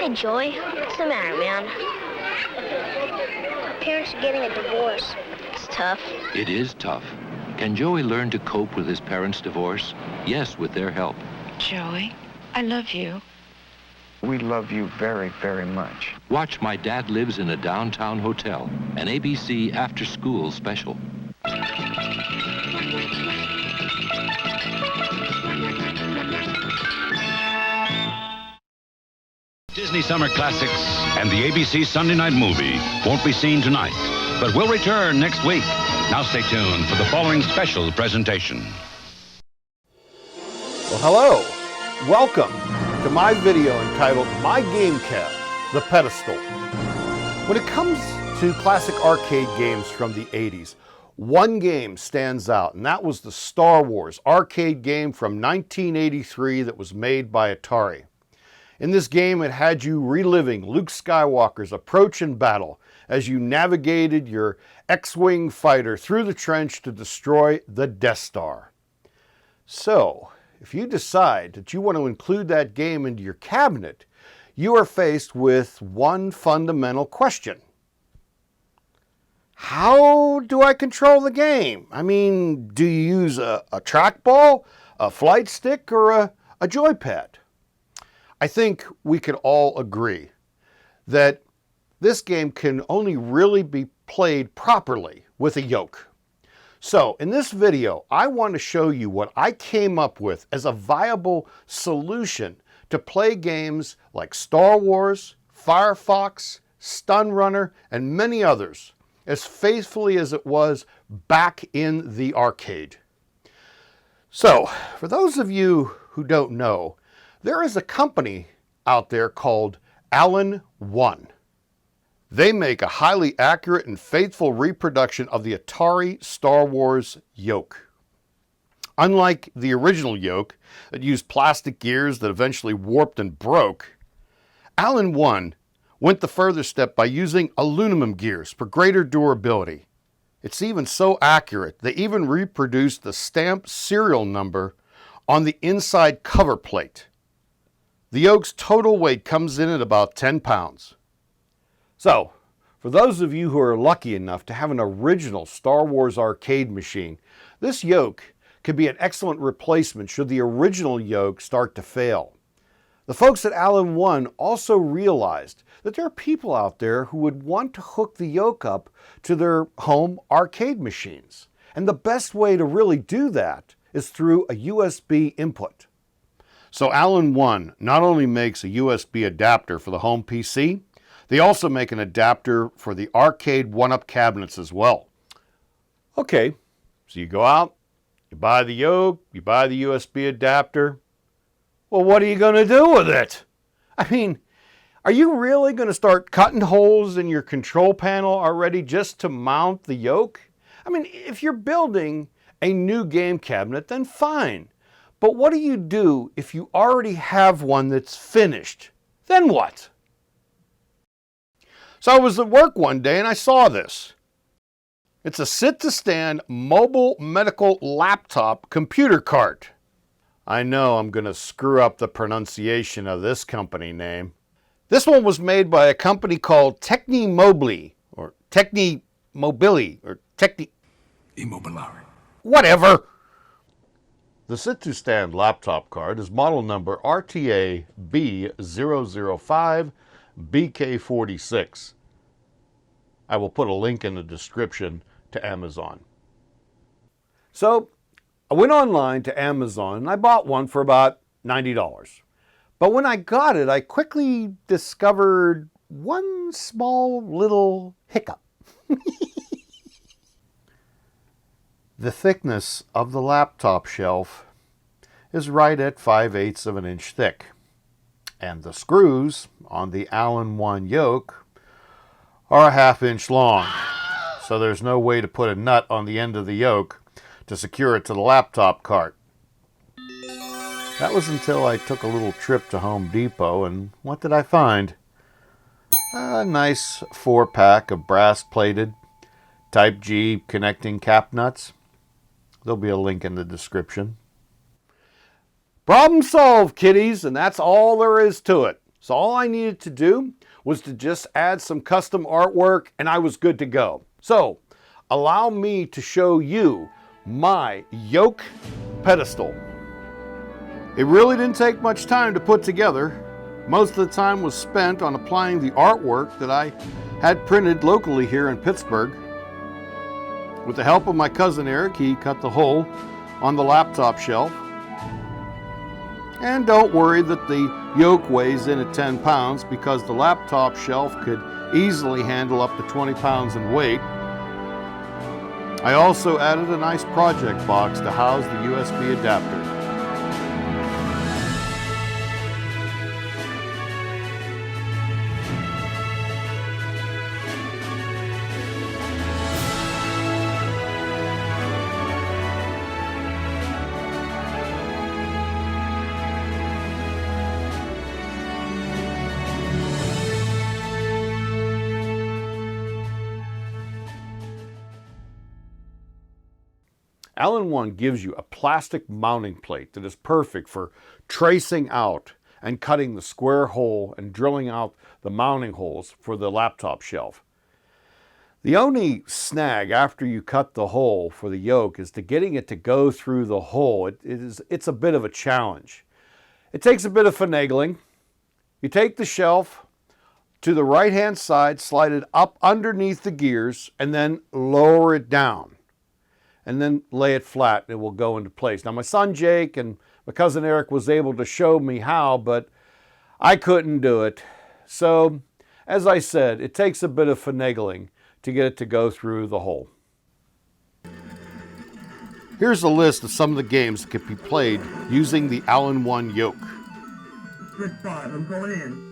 Hey, Joey. What's the matter, man? Our parents are getting a divorce. It's tough. It is tough. Can Joey learn to cope with his parents' divorce? Yes, with their help. Joey, I love you. We love you very, very much. Watch My Dad Lives in a Downtown Hotel, an ABC after-school special. Disney Summer Classics and the ABC Sunday Night Movie won't be seen tonight, but will return next week. Now stay tuned for the following special presentation. Well, hello. Welcome to my video entitled My Game Cab, The Pedestal. When it comes to classic arcade games from the 80s, one game stands out, and that was the Star Wars arcade game from 1983 that was made by Atari. In this game, it had you reliving Luke Skywalker's approach in battle as you navigated your X-Wing fighter through the trench to destroy the Death Star. So, if you decide that you want to include that game into your cabinet, you are faced with one fundamental question. How do I control the game? I mean, do you use a trackball, a flight stick, or a joypad? I think we could all agree that this game can only really be played properly with a yoke. So in this video, I want to show you what I came up with as a viable solution to play games like Star Wars, Firefox, Stun Runner, and many others as faithfully as it was back in the arcade. So, for those of you who don't know, there is a company out there called Allen One. They make a highly accurate and faithful reproduction of the Atari Star Wars yoke. Unlike the original yoke that used plastic gears that eventually warped and broke, Allen One went the further step by using aluminum gears for greater durability. It's even so accurate, they even reproduced the stamped serial number on the inside cover plate. The yoke's total weight comes in at about 10 pounds. So, for those of you who are lucky enough to have an original Star Wars arcade machine, this yoke could be an excellent replacement should the original yoke start to fail. The folks at Allen One also realized that there are people out there who would want to hook the yoke up to their home arcade machines. And the best way to really do that is through a USB input. So Allen One not only makes a USB adapter for the home PC, they also make an adapter for the arcade one-up cabinets as well. Okay, so you go out, you buy the yoke, you buy the USB adapter. Well, what are you going to do with it? I mean, are you really going to start cutting holes in your control panel already just to mount the yoke? I mean, if you're building a new game cabinet, then fine. But what do you do if you already have one that's finished? Then what? So I was at work one day and I saw this. It's a sit-to-stand mobile medical laptop computer cart. I know I'm going to screw up the pronunciation of this company name. This one was made by a company called Techni Mobili, or Techni Mobili, or Techni... Immobiliare. Whatever. The sit-to-stand laptop card is model number RTA B005 BK46. I will put a link in the description to Amazon. So, I went online to Amazon and I bought one for about $90. But when I got it, I quickly discovered one small little hiccup. The thickness of the laptop shelf is right at 5/8 of an inch thick. And the screws on the Allen One yoke are a 1/2 inch long. So there's no way to put a nut on the end of the yoke to secure it to the laptop cart. That was until I took a little trip to Home Depot, and what did I find? A nice 4-pack of brass-plated Type G connecting cap nuts. There'll be a link in the description. Problem solved, kiddies, and that's all there is to it. So all I needed to do was to just add some custom artwork and I was good to go. So allow me to show you my Yoke pedestal. It really didn't take much time to put together. Most of the time was spent on applying the artwork that I had printed locally here in Pittsburgh. With the help of my cousin Eric, he cut the hole on the laptop shelf. And don't worry that the yoke weighs in at 10 pounds because the laptop shelf could easily handle up to 20 pounds in weight. I also added a nice project box to house the USB adapter. Allen-1 gives you a plastic mounting plate that is perfect for tracing out and cutting the square hole and drilling out the mounting holes for the laptop shelf. The only snag after you cut the hole for the yoke is to getting it to go through the hole. It's a bit of a challenge. It takes a bit of finagling. You take the shelf to the right-hand side, slide it up underneath the gears, and then lower it down. And then lay it flat and it will go into place. Now my son Jake and my cousin Eric was able to show me how, but I couldn't do it. So, as I said, it takes a bit of finagling to get it to go through the hole. Here's a list of some of the games that can be played using the Allen-1 yoke. Good 5, I'm going in.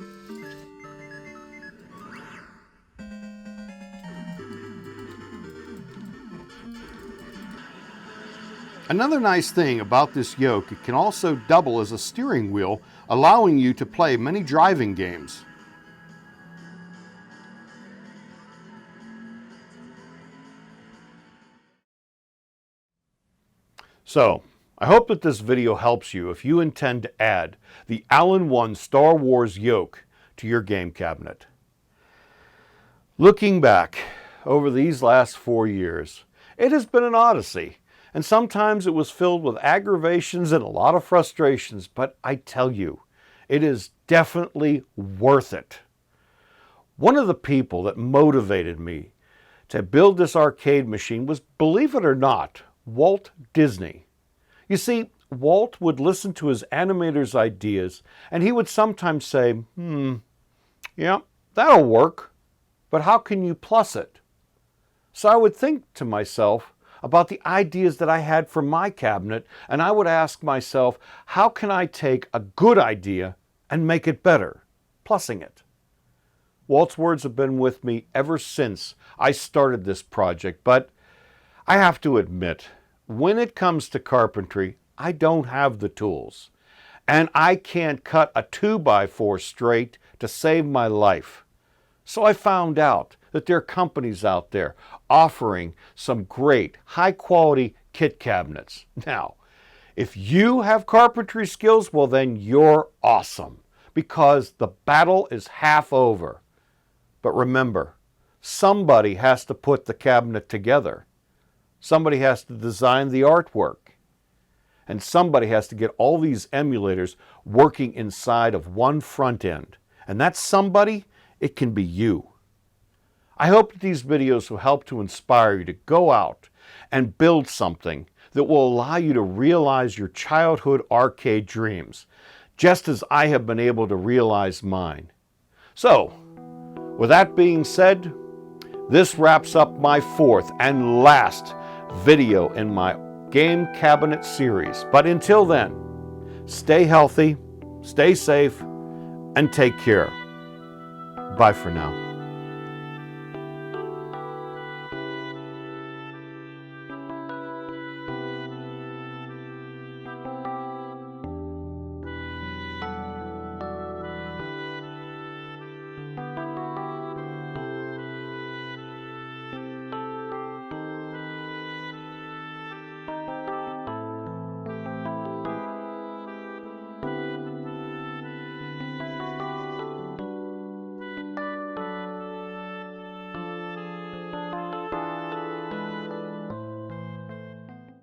Another nice thing about this yoke, it can also double as a steering wheel, allowing you to play many driving games. So, I hope that this video helps you if you intend to add the Allen-1 Star Wars yoke to your game cabinet. Looking back over these last 4 years, it has been an odyssey. And sometimes it was filled with aggravations and a lot of frustrations, but I tell you, it is definitely worth it. One of the people that motivated me to build this arcade machine was, believe it or not, Walt Disney. You see, Walt would listen to his animators' ideas, and he would sometimes say, yeah, that'll work, but how can you plus it? So I would think to myself about the ideas that I had for my cabinet, and I would ask myself, how can I take a good idea and make it better, plussing it? Walt's words have been with me ever since I started this project, but I have to admit, when it comes to carpentry, I don't have the tools, and I can't cut a 2x4 straight to save my life. So I found out that there are companies out there offering some great, high-quality kit cabinets. Now, if you have carpentry skills, well then you're awesome, because the battle is half over. But remember, somebody has to put the cabinet together. Somebody has to design the artwork. And somebody has to get all these emulators working inside of one front end. And that somebody, it can be you. I hope that these videos will help to inspire you to go out and build something that will allow you to realize your childhood arcade dreams, just as I have been able to realize mine. So, with that being said, this wraps up my 4th and last video in my game cabinet series. But until then, stay healthy, stay safe, and take care. Bye for now.